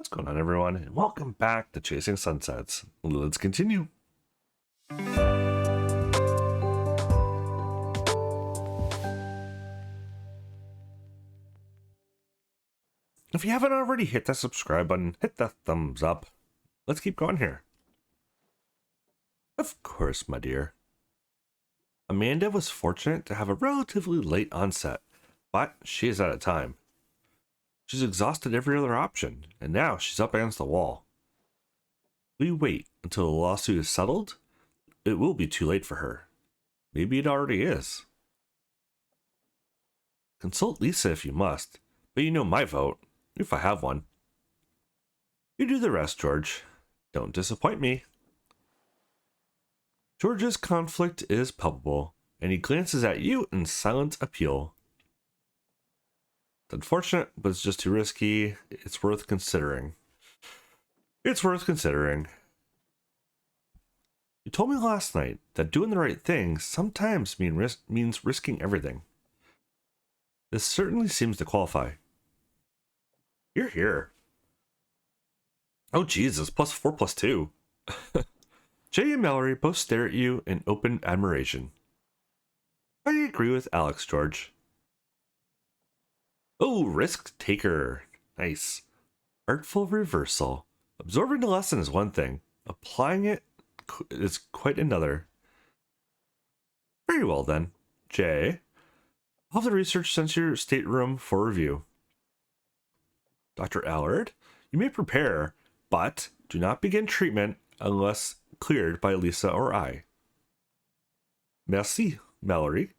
What's going on, everyone, and welcome back to Chasing Sunsets. Let's continue. If you haven't already, hit that subscribe button, hit that thumbs up. Let's keep going here. Of course, my dear. Amanda was fortunate to have a relatively late onset, but she is out of time. She's exhausted every other option, and now she's up against the wall. We wait until the lawsuit is settled. It will be too late for her. Maybe it already is. Consult Lisa if you must, but you know my vote, if I have one. You do the rest, George. Don't disappoint me. George's conflict is palpable, and he glances at you in silent appeal. It's unfortunate, but it's just too risky. It's worth considering. It's worth considering. You told me last night that doing the right thing sometimes means risking everything. This certainly seems to qualify. You're here. Oh Jesus, +4 +2. Jay and Mallory both stare at you in open admiration. I agree with Alex, George. Oh, risk taker. Nice. Artful reversal. Absorbing the lesson is one thing. Applying it is quite another. Very well then. Jay, I'll have the research sent to your stateroom for review. Dr. Allard, you may prepare, but do not begin treatment unless cleared by Lisa or I. Merci, Mallory.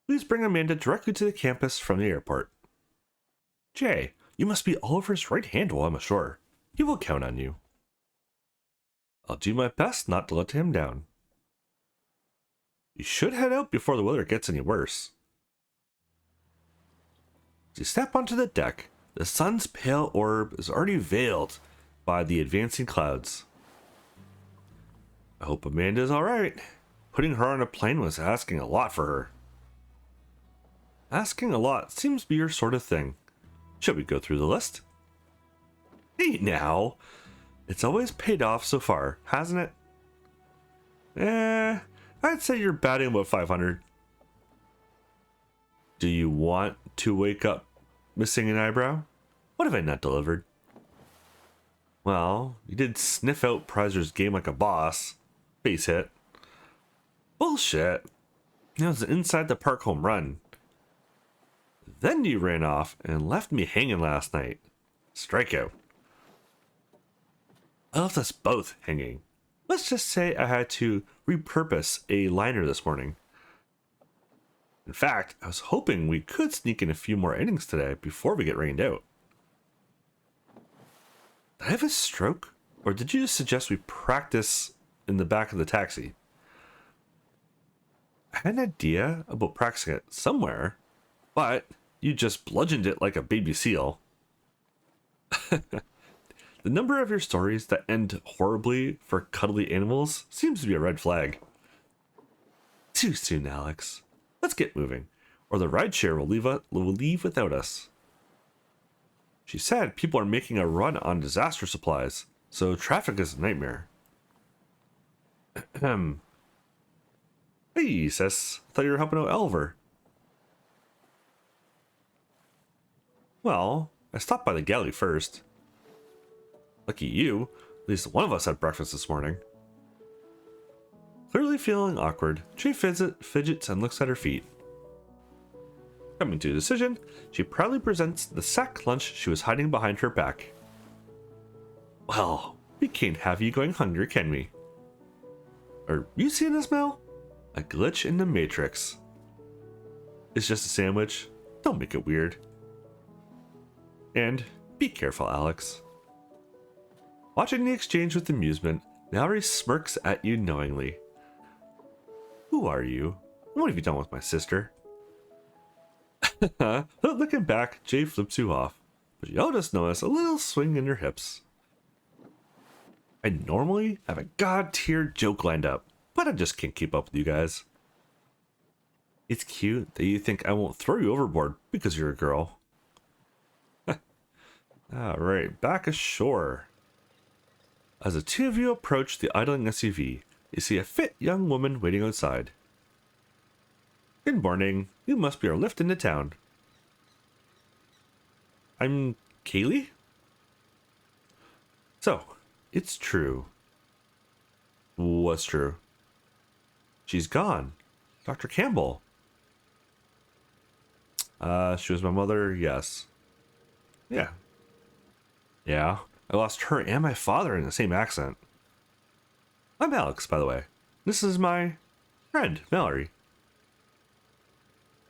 Please bring Amanda directly to the campus from the airport. Jay, you must be Oliver's right hand while I'm ashore. He will count on you. I'll do my best not to let him down. You should head out before the weather gets any worse. As you step onto the deck, the sun's pale orb is already veiled by the advancing clouds. I hope Amanda's alright. Putting her on a plane was asking a lot for her. Asking a lot seems to be your sort of thing. Shall we go through the list? Hey now! It's always paid off so far, hasn't it? I'd say you're batting about 500. Do you want to wake up missing an eyebrow? What have I not delivered? Well, you did sniff out Prizer's game like a boss. Base hit. Bullshit. That was an inside the park home run. Then you ran off and left me hanging last night. Strikeout. I left us both hanging. Let's just say I had to repurpose a liner this morning. In fact, I was hoping we could sneak in a few more innings today before we get rained out. Did I have a stroke? Or did you just suggest we practice in the back of the taxi? I had an idea about practicing it somewhere, but you just bludgeoned it like a baby seal. The number of your stories that end horribly for cuddly animals seems to be a red flag. Too soon, Alex. Let's get moving, or the rideshare will leave without us. She said people are making a run on disaster supplies, so traffic is a nightmare. Hey, sis. Thought you were helping out Oliver. Well, I stopped by the galley first. Lucky you, at least one of us had breakfast this morning. Clearly feeling awkward, Jay fidgets and looks at her feet. Coming to a decision, she proudly presents the sack lunch she was hiding behind her back. Well, we can't have you going hungry, can we? Are you seeing the smell? A glitch in the Matrix. It's just a sandwich. Don't make it weird. And be careful, Alex. Watching the exchange with amusement, Mallory smirks at you knowingly. Who are you? What have you done with my sister? Looking back, Jay flips you off, but you'll just notice a little swing in your hips. I normally have a god-tier joke lined up, but I just can't keep up with you guys. It's cute that you think I won't throw you overboard because you're a girl. All right, back ashore. As the two of you approach the idling SUV, you see a fit young woman waiting outside. Good morning. You must be our lift into town. I'm Kaylee? So, it's true. What's true? She's gone. Dr. Campbell. She was my mother, yes. Yeah. Yeah. I lost her and my father in the same accident. I'm Alex, by the way. This is my friend, Mallory.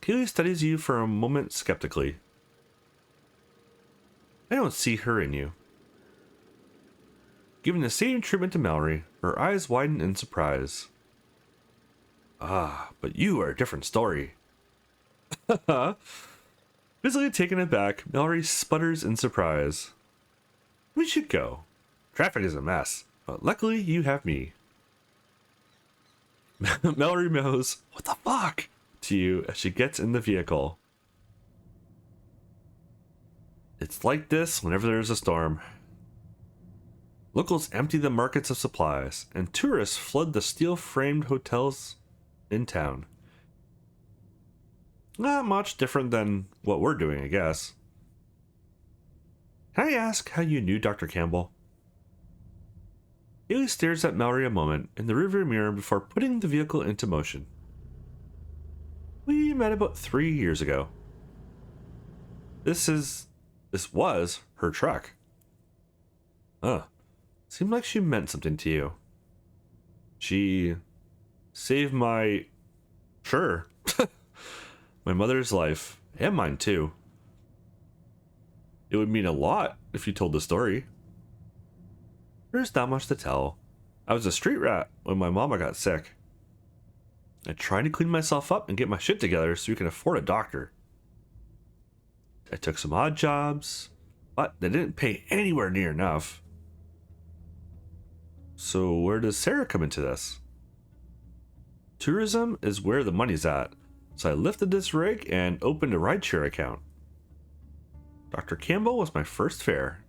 Kaylee studies you for a moment skeptically. I don't see her in you. Giving the same treatment to Mallory, her eyes widen in surprise. Ah, but you are a different story. Visibly taken aback, Mallory sputters in surprise. We should go. Traffic is a mess, but luckily you have me. Mallory mows, "What the fuck?" to you as she gets in the vehicle. It's like this whenever there's a storm. Locals empty the markets of supplies, and tourists flood the steel-framed hotels in town. Not much different than what we're doing, I guess. Can I ask how you knew Dr. Campbell? Haley stares at Mallory a moment in the rearview mirror before putting the vehicle into motion. We met about 3 years ago. This was her truck. Seemed like she meant something to you. She saved my... Sure. My mother's life, and mine too. It would mean a lot if you told the story. There's not much to tell. I was a street rat when my mama got sick. I tried to clean myself up and get my shit together so you can afford a doctor. I took some odd jobs, but they didn't pay anywhere near enough. So where does Sarah come into this? Tourism is where the money's at, so I lifted this rig and opened a rideshare account. Dr. Campbell was my first fare.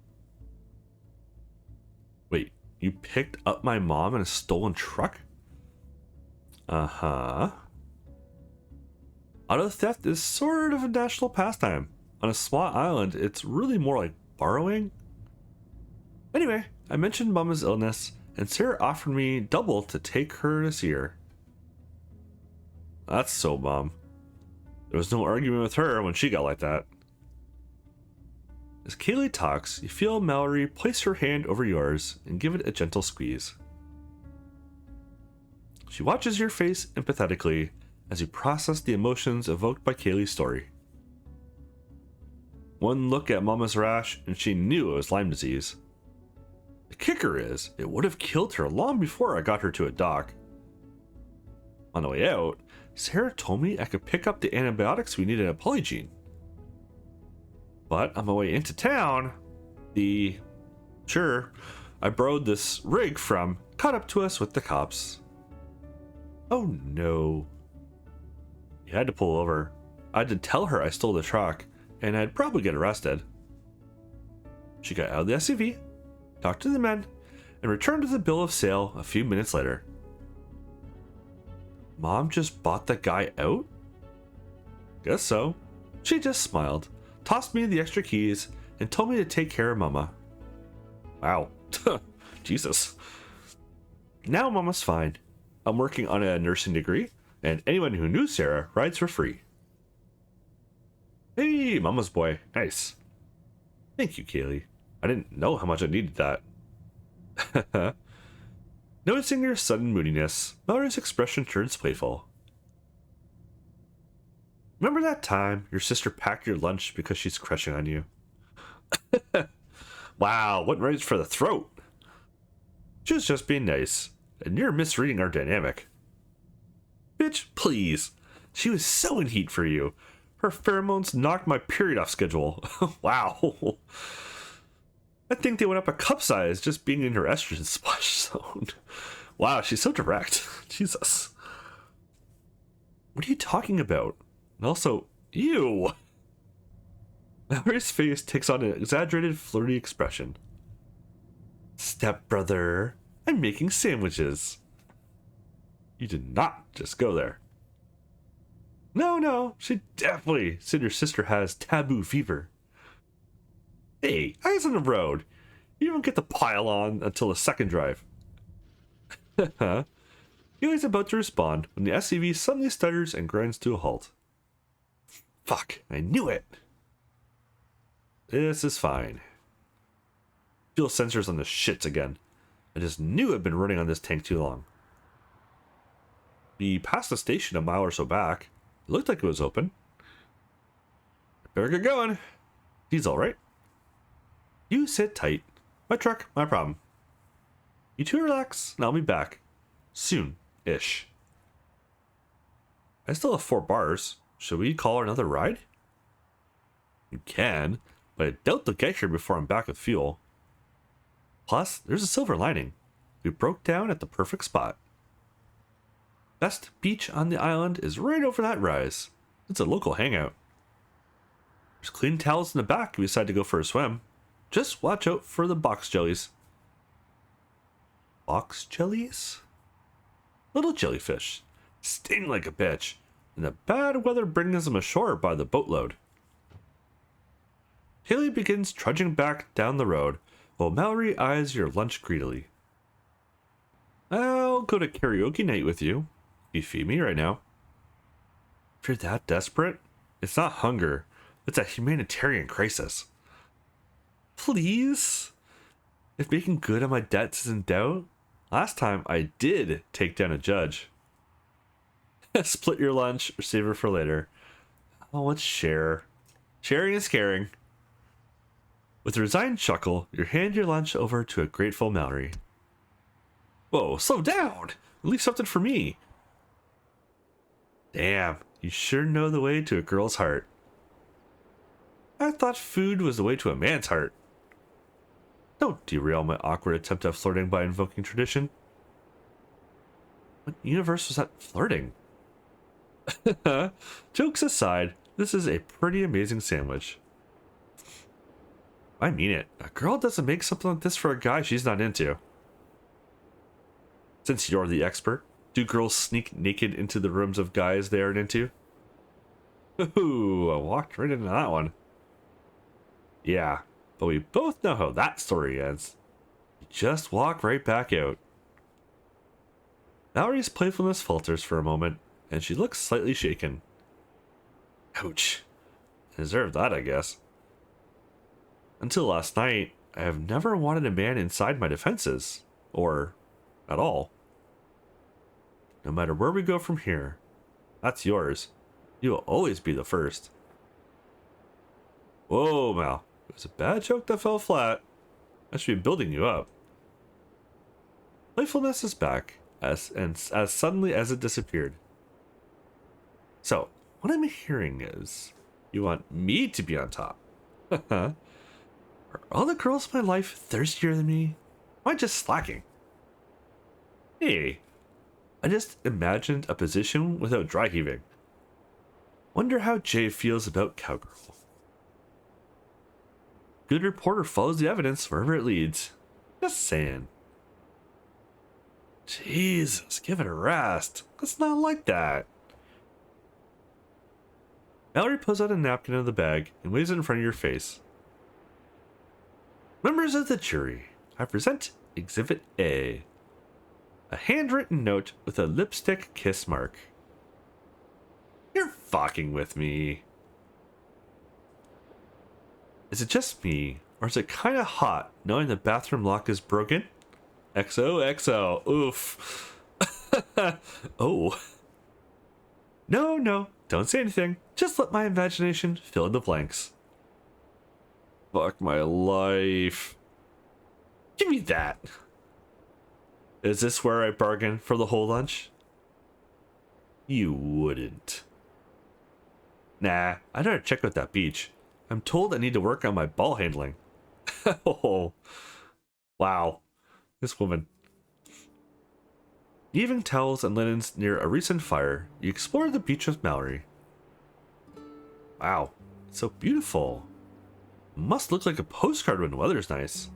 Wait, you picked up my mom in a stolen truck? Uh-huh. Auto theft is sort of a national pastime. On a small island, it's really more like borrowing. Anyway, I mentioned Mama's illness, and Sarah offered me double to take her to see her. That's so Mom. There was no argument with her when she got like that. As Kaylee talks, you feel Mallory place her hand over yours and give it a gentle squeeze. She watches your face empathetically as you process the emotions evoked by Kaylee's story. One look at Mama's rash and she knew it was Lyme disease. The kicker is, it would have killed her long before I got her to a doc. On the way out, Sarah told me I could pick up the antibiotics we needed at Polygene. But on my way into town, I borrowed this rig from caught up to us with the cops. Oh no. You had to pull over. I had to tell her I stole the truck, and I'd probably get arrested. She got out of the SUV, talked to the men, and returned with the bill of sale a few minutes later. Mom just bought the guy out? Guess so. She just smiled, tossed me the extra keys, and told me to take care of Mama. Wow. Jesus. Now Mama's fine. I'm working on a nursing degree, and anyone who knew Sarah rides for free. Hey, Mama's boy. Nice. Thank you, Kaylee. I didn't know how much I needed that. Noticing your sudden moodiness, Mallory's expression turns playful. Remember that time your sister packed your lunch because she's crushing on you? Wow, went right for the throat. She was just being nice, and you're misreading our dynamic. Bitch, please. She was so in heat for you. Her pheromones knocked my period off schedule. Wow. I think they went up a cup size just being in her estrogen splash zone. Wow, she's so direct. Jesus. What are you talking about? And also, ew. Mallory's face takes on an exaggerated, flirty expression. Stepbrother, I'm making sandwiches. You did not just go there. No, she definitely said your sister has taboo fever. Hey, eyes on the road. You don't get to pile on until the second drive. He was about to respond when the SUV suddenly stutters and grinds to a halt. Fuck, I knew it. This is fine. Fuel sensors on the shits again. I just knew I'd been running on this tank too long. We passed the station a mile or so back. It looked like it was open. Better get going. He's alright. You sit tight. My truck, my problem. You two relax, and I'll be back. Soon-ish. I still have 4 bars. Should we call another ride? You can, but I doubt they'll get here before I'm back with fuel. Plus, there's a silver lining. We broke down at the perfect spot. Best beach on the island is right over that rise. It's a local hangout. There's clean towels in the back if we decide to go for a swim. Just watch out for the box jellies. Box jellies? Little jellyfish. Sting like a bitch. And the bad weather brings them ashore by the boatload. Haley begins trudging back down the road while Mallory eyes your lunch greedily. I'll go to karaoke night with you. You feed me right now. If you're that desperate, it's not hunger. It's a humanitarian crisis. Please? If making good on my debts is in doubt, last time I did take down a judge. Split your lunch or save it for later. Oh, let's share. Sharing is caring. With a resigned chuckle, you hand your lunch over to a grateful Mallory. Whoa, slow down! Leave something for me. Damn, you sure know the way to a girl's heart. I thought food was the way to a man's heart. Don't derail my awkward attempt at flirting by invoking tradition. What universe was that flirting? Jokes aside, this is a pretty amazing sandwich. I mean it. A girl doesn't make something like this for a guy she's not into. Since you're the expert, do girls sneak naked into the rooms of guys they aren't into? Ooh, I walked right into that one. Yeah, but we both know how that story ends. You just walk right back out. Mallory's playfulness falters for a moment, and she looks slightly shaken. Ouch. Deserved that, I guess. Until last night, I have never wanted a man inside my defenses. Or at all. No matter where we go from here, that's yours. You will always be the first. Whoa, Mal. It was a bad joke that fell flat. I should be building you up. Playfulness is back, as suddenly as it disappeared. So, what I'm hearing is, you want me to be on top. Are all the girls in my life thirstier than me? Am I just slacking? Hey, I just imagined a position without dry heaving. Wonder how Jay feels about cowgirl. Good reporter follows the evidence wherever it leads. Just saying. Jesus, give it a rest. It's not like that. Mallory pulls out a napkin out of the bag and waves it in front of your face. Members of the jury, I present Exhibit A. A handwritten note with a lipstick kiss mark. You're fucking with me. Is it just me, or is it kinda hot knowing the bathroom lock is broken? XOXO, oof. Oh. No, don't say anything. Just let my imagination fill in the blanks. Fuck my life. Give me that. Is this where I bargain for the whole lunch? You wouldn't. Nah, I'd better check out that beach. I'm told I need to work on my ball handling. Oh, wow. This woman. Leaving towels and linens near a recent fire, you explore the beach with Mallory. Wow, it's so beautiful. Must look like a postcard when the weather's nice.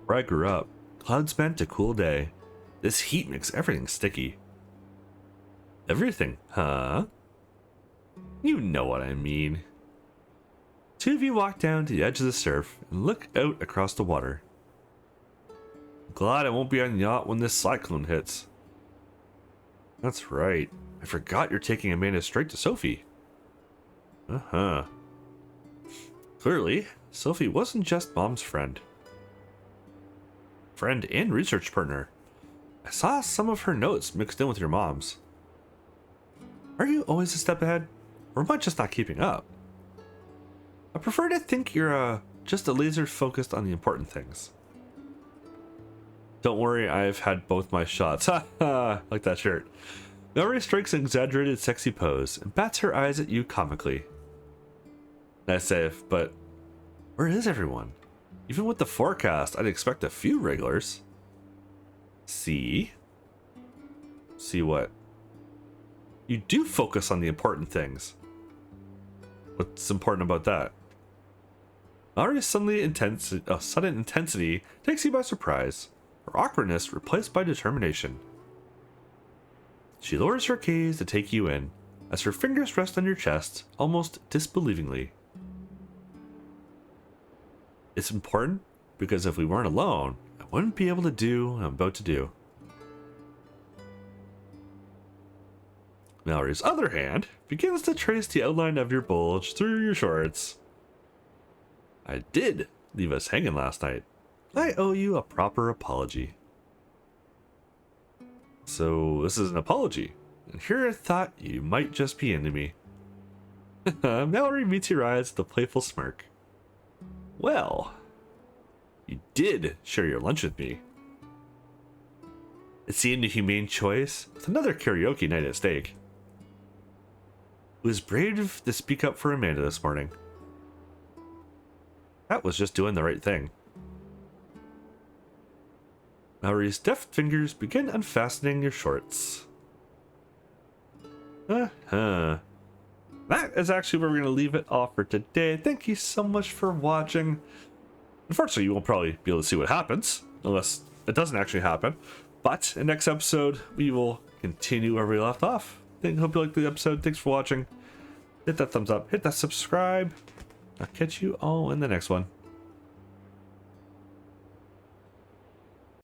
Where I grew up, clouds meant a cool day. This heat makes everything sticky. Everything, huh? You know what I mean. Two of you walk down to the edge of the surf and look out across the water. Glad I won't be on the yacht when this cyclone hits. That's right. I forgot you're taking Amanda straight to Sophie. Uh-huh. Clearly, Sophie wasn't just Mom's friend. Friend and research partner. I saw some of her notes mixed in with your mom's. Are you always a step ahead? Or am I just not keeping up? I prefer to think you're just a laser focused on the important things. Don't worry, I've had both my shots. Ha ha! Like that shirt. Mallory strikes an exaggerated sexy pose and bats her eyes at you comically. Nice save, but where is everyone? Even with the forecast, I'd expect a few regulars. See? See what? You do focus on the important things. What's important about that? Mallory's sudden intensity takes you by surprise. Her awkwardness replaced by determination. She lowers her gaze to take you in, as her fingers rest on your chest, almost disbelievingly. It's important because if we weren't alone, I wouldn't be able to do what I'm about to do. Mallory's other hand begins to trace the outline of your bulge through your shorts. I did leave us hanging last night. I owe you a proper apology. So this is an apology, and here I thought you might just be into me. Mallory meets your eyes with a playful smirk. Well, you did share your lunch with me. It seemed a humane choice with another karaoke night at stake. It was brave to speak up for Amanda this morning. That was just doing the right thing. Mallory's deft fingers begin unfastening your shorts. That is actually where we're going to leave it off for today. Thank you so much for watching. Unfortunately, you won't probably be able to see what happens, unless it doesn't actually happen. But in the next episode, we will continue where we left off. Hope you liked the episode. Thanks for watching. Hit that thumbs up. Hit that subscribe. I'll catch you all in the next one.